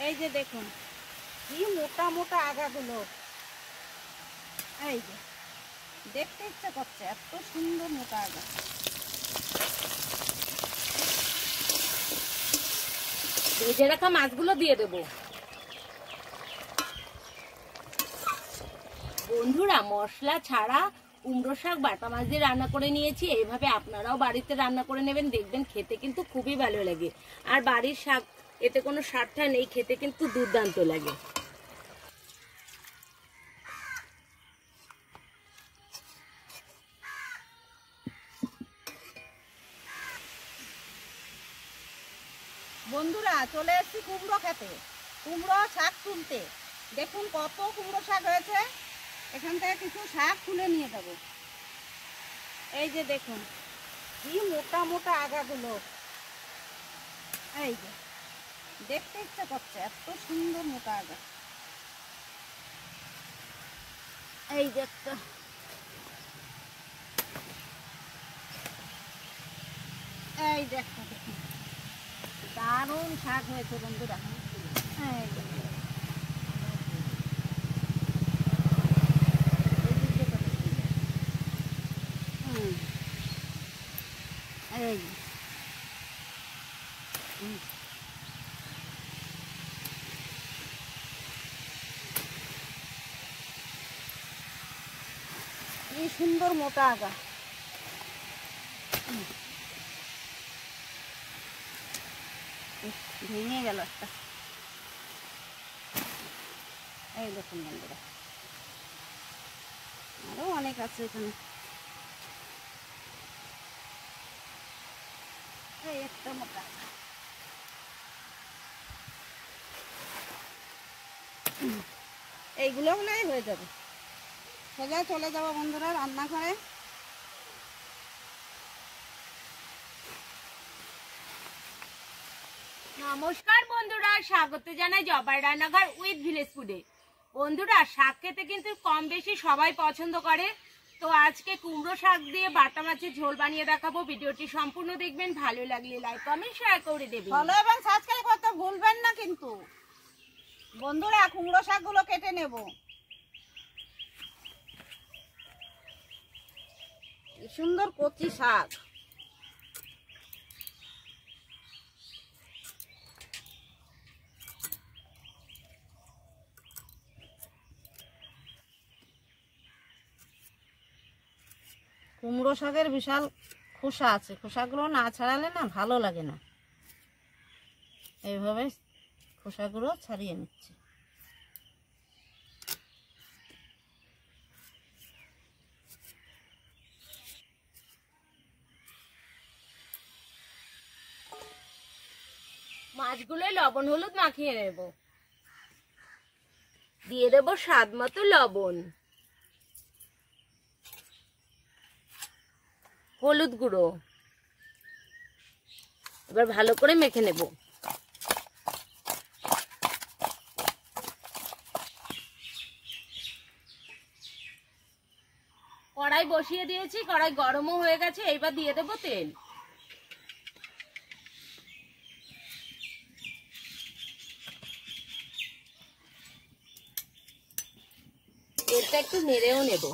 এই যে দেখুন কি মোটা মোটা আগাগুলো, এই যে দেখতে ইচ্ছে করছে, এত সুন্দর মোটা আগা। ভেজে রাখা মাছগুলো দিয়ে দেবো। বন্ধুরা, মশলা ছাড়া কুমড়ো শাক বাটা মাছ দিয়ে রান্না করে নিয়েছি। এইভাবে আপনারাও বাড়িতে রান্না করে নেবেন, দেখবেন খেতে কিন্তু খুবই ভালো লাগে। আর বাড়ির শাক, এতে কোনো স্বাদটা নেই, খেতে কিন্তু দুর্দান্ত লাগে। বন্ধুরা, চলে এসেছি কুমড়ো খেতে, কুমড়ো শাক তুলতে। দেখুন কত কুমড়ো শাক হয়েছে, এখান থেকে কিছু শাক তুলে নিয়ে যাবো। এই যে দেখুন কি মোটা মোটা আগাগুলো, এই যে দেখতে ইচ্ছে করছে, এত সুন্দর মোটা আগা। এই যে একটা, এই যে একটা দেখুন দারুণ শাক হয়েছে বন্ধুরা। এই যে এই যে কি সুন্দর মোটা আগা। ভেঙে গেল একটা। এই দেখুন বন্ধুরা, আরো অনেক আছে এখানে। এই একটা মোটা, এইগুলো হলেই হয়ে যাবে। সোজা চলে যাবো বন্ধুরা রান্নাঘরে। নমস্কার বন্ধুরা, স্বাগত জানাই জবার রান্নাঘর উইথ ভিলেজ ফুডে। বন্ধুরা, শাক খেতে কিন্তু কম বেশি সবাই পছন্দ করে। তো আজকে কুমড়ো শাক দিয়ে বাটা মাছের ঝোল বানিয়ে দেখাবো। ভিডিওটি সম্পূর্ণ দেখবেন, ভালো লাগলে লাইক কমেন্ট শেয়ার করে দেবেন। ফলো এবং সাবস্ক্রাইব করতে ভুলবেন না কিন্তু। বন্ধুরা, কুমড়ো শাকগুলো কেটে নেব। কি সুন্দর কচি শাক। কুমড়ো শাকের বিশাল খোসা আছে, খোসাগুলো না ছাড়ালে না ভালো লাগে না। এইভাবে খোসাগুলো ছাড়িয়ে নিচ্ছি। মাছগুলো লবণ হলুদ মাখিয়ে নেব। দিয়ে দেবো স্বাদ মতো লবণ, হলুদ গুঁড়ো। এবার ভালো করে মেখে নেব। কড়াই বসিয়ে দিয়েছি, কড়াই গরমও হয়ে গেছে। এবার দিয়ে দেবো তেল। তেলটা একটু নেড়েও নেব।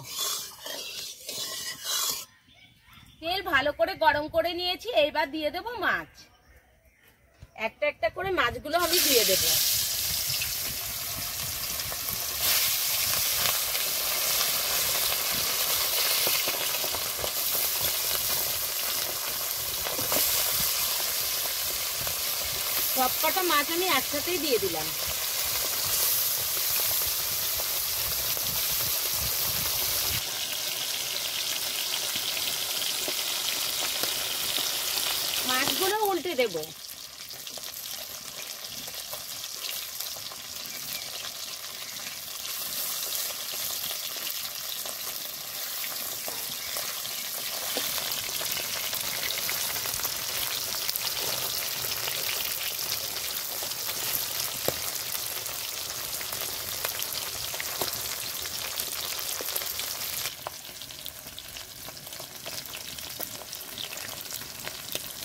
তেল ভালো করে গরম করে নিয়েছি। এইবার দিয়ে দেব মাছ। একটা একটা করে মাছগুলো আমি দিয়ে দেব। সব কটা মাছ আমি একসাথেই দিয়ে দিলাম। মাছগুলো উল্টে দেব।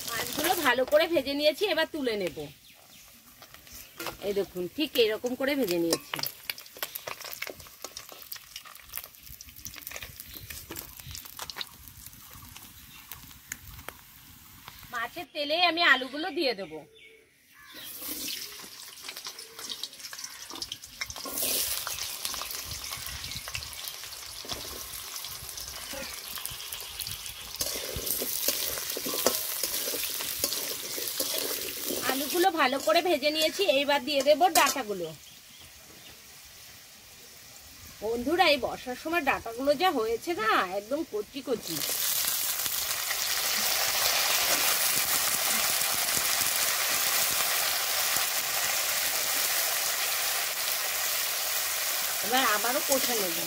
মাছগুলো ভালো করে ভেজে নিয়েছি, এবার তুলে নেব। এই দেখুন ঠিক এরকম করে ভেজে নিয়েছি। মাছের তেলে আমি আলুগুলো দিয়ে দেব। আলুগুলো ভালো করে ভেজে নিয়েছি, এইবার দিয়ে দেব ডাঁটাগুলো। বন্ধুরা এই বর্ষার সময় ডাঁটাগুলো যা হয়েছে না, একদম কচি কচি। এবার আবারও কষে নেব।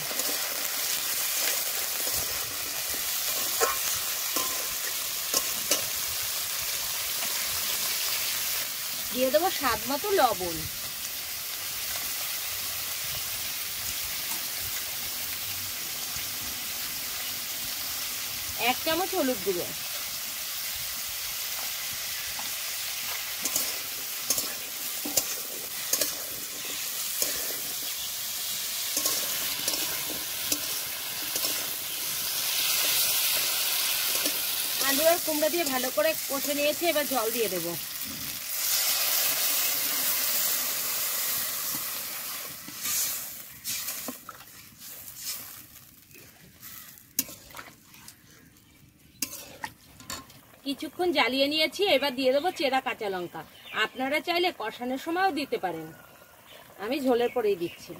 দিয়ে দেবো স্বাদ মতো লবণ। এক চামচ হলুদ গুঁড়ো। আলু আর কুমড়া দিয়ে ভালো করে কষে নিয়েছি, এবার জল দিয়ে দেবো। কিছুক্ষণ জ্বালিয়ে নিয়েছি, এবার দিয়ে দেবো চেরা কাঁচা লঙ্কা। আপনারা চাইলে কষানোর সময়ও দিতে পারেন, আমি ঝোলের পরেই দিচ্ছি।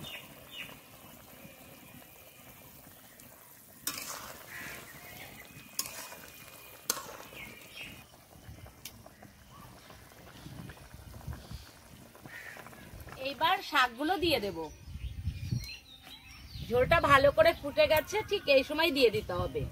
এইবার শাকগুলো দিয়ে দেব। ঝোলটা ভালো করে ফুটে গেছে, ঠিক এই সময় দিয়ে দিতে হবে।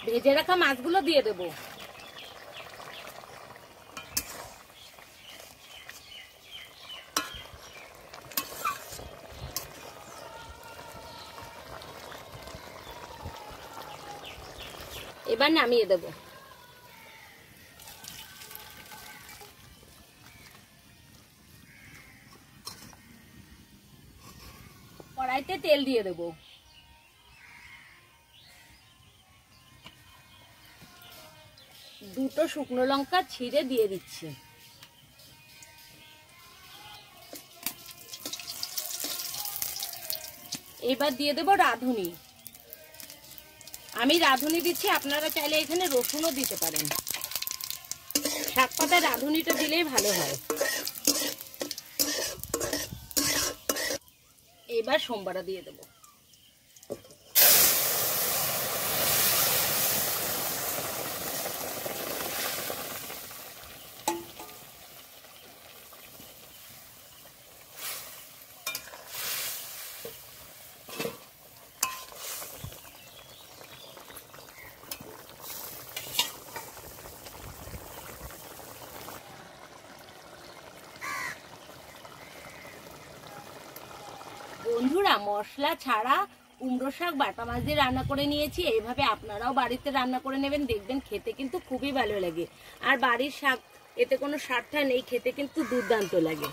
ভেজে রাখা মাছগুলো দিয়ে দেব। এবার নামিয়ে দেব। কড়াইতে তেল দিয়ে দেব। দুটো শুকনো লঙ্কা ছিঁড়ে দিয়ে দিচ্ছি। এবার দিয়ে দেব রাঁধুনি। আমি রাঁধুনি দিচ্ছি, আপনারা চাইলে এখানে রসুনও দিতে পারেন। শাক পাতায় রাঁধুনিটা দিলেই ভালো হয়। এবার সোমবারা দিয়ে দেব। বন্ধুরা মশলা ছাড়া কুমড়ো শাক বাটা মাছ দিয়ে রান্না করে নিয়েছি। এইভাবে আপনারাও বাড়িতে রান্না করে নেবেন, দেখবেন খেতে কিন্তু খুবই ভালো লাগে। আর বাড়ির শাক, এতে কোনো স্বাদটা নেই, খেতে কিন্তু দুর্দান্ত লাগে।